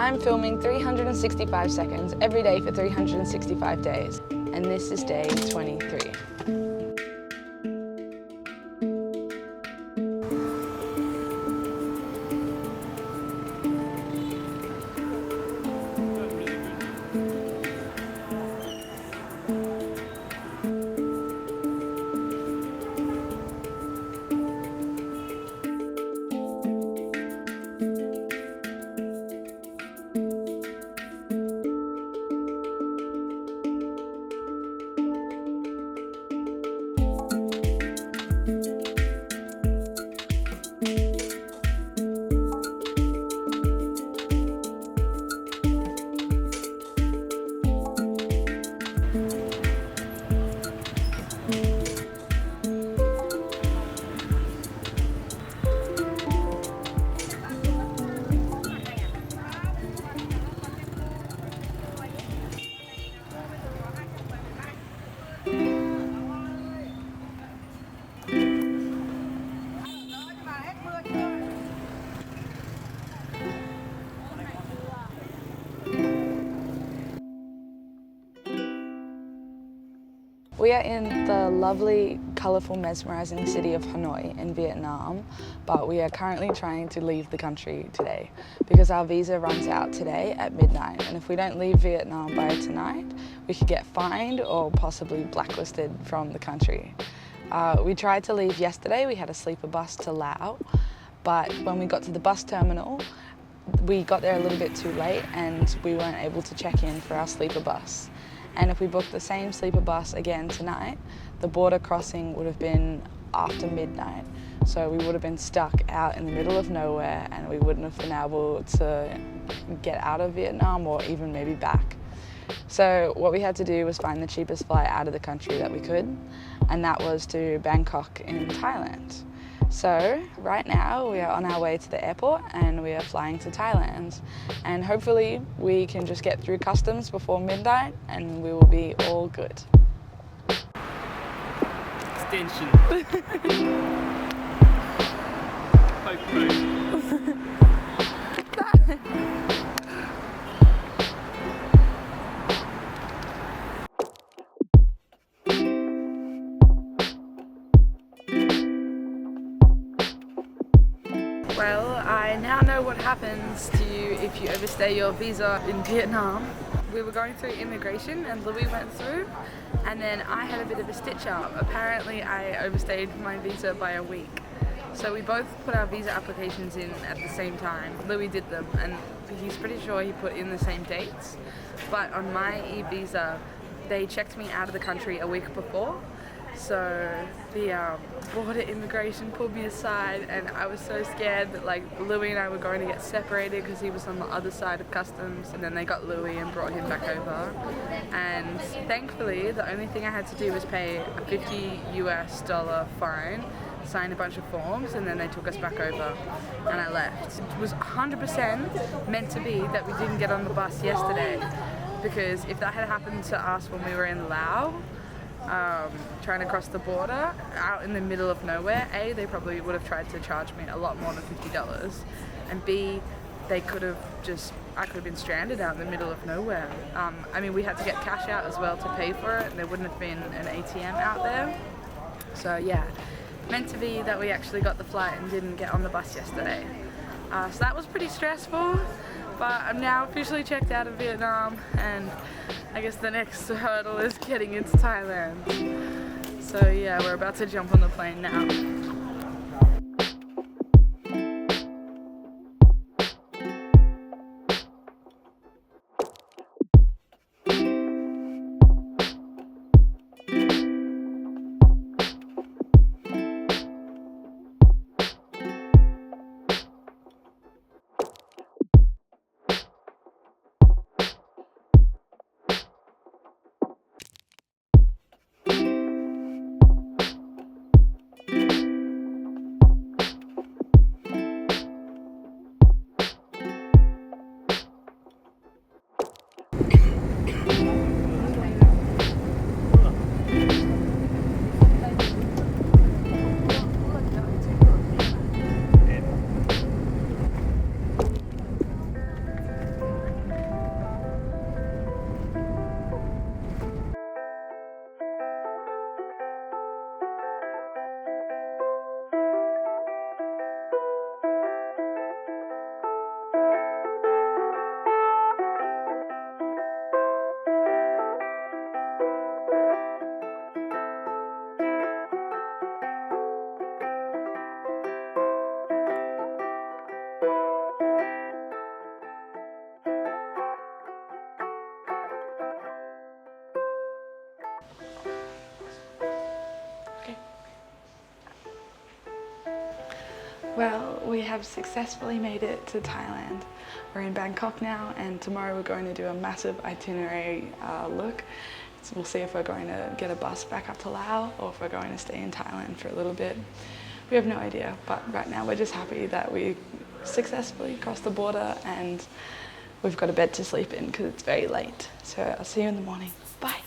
I'm filming 365 seconds every day for 365 days, and this is day 23. We are in the lovely, colourful, mesmerising city of Hanoi in Vietnam, but we are currently trying to leave the country today because our visa runs out today at midnight, and if we don't leave Vietnam by tonight, we could get fined or possibly blacklisted from the country. We tried to leave yesterday. We had a sleeper bus to Laos, but when we got to the bus terminal, we got there a little bit too late and we weren't able to check in for our sleeper bus. And if we booked the same sleeper bus again tonight, the border crossing would have been after midnight. So we would have been stuck out in the middle of nowhere and we wouldn't have been able to get out of Vietnam or even maybe back. So what we had to do was find the cheapest flight out of the country that we could, and that was to Bangkok in Thailand. So right now we are on our way to the airport and we are flying to Thailand, and hopefully we can just get through customs before midnight and we will be all good. Extension. Well, I now know what happens to you if you overstay your visa in Vietnam. We were going through immigration and Louis went through, and then I had a bit of a stitch up. Apparently I overstayed my visa by a week. So we both put our visa applications in at the same time. Louis did them and he's pretty sure he put in the same dates. But on my e-visa, they checked me out of the country a week before. So the border immigration pulled me aside and I was so scared that like Louis and I were going to get separated because he was on the other side of customs, and then they got Louis and brought him back over. And thankfully the only thing I had to do was pay a $50 fine, sign a bunch of forms, and then they took us back over and I left. It was 100% meant to be that we didn't get on the bus yesterday, because if that had happened to us when we were in Laos, trying to cross the border out in the middle of nowhere, A, they probably would have tried to charge me a lot more than $50, and B, I could have been stranded out in the middle of nowhere. I mean, we had to get cash out as well to pay for it, and there wouldn't have been an ATM out there. So yeah, meant to be that we actually got the flight and didn't get on the bus yesterday. So that was pretty stressful, but I'm now officially checked out of Vietnam, and I guess the next hurdle is getting into Thailand. So yeah, we're about to jump on the plane now. Well, we have successfully made it to Thailand. We're in Bangkok now, and tomorrow we're going to do a massive itinerary look. So we'll see if we're going to get a bus back up to Laos or if we're going to stay in Thailand for a little bit. We have no idea, but right now we're just happy that we successfully crossed the border and we've got a bed to sleep in because it's very late. So I'll see you in the morning. Bye.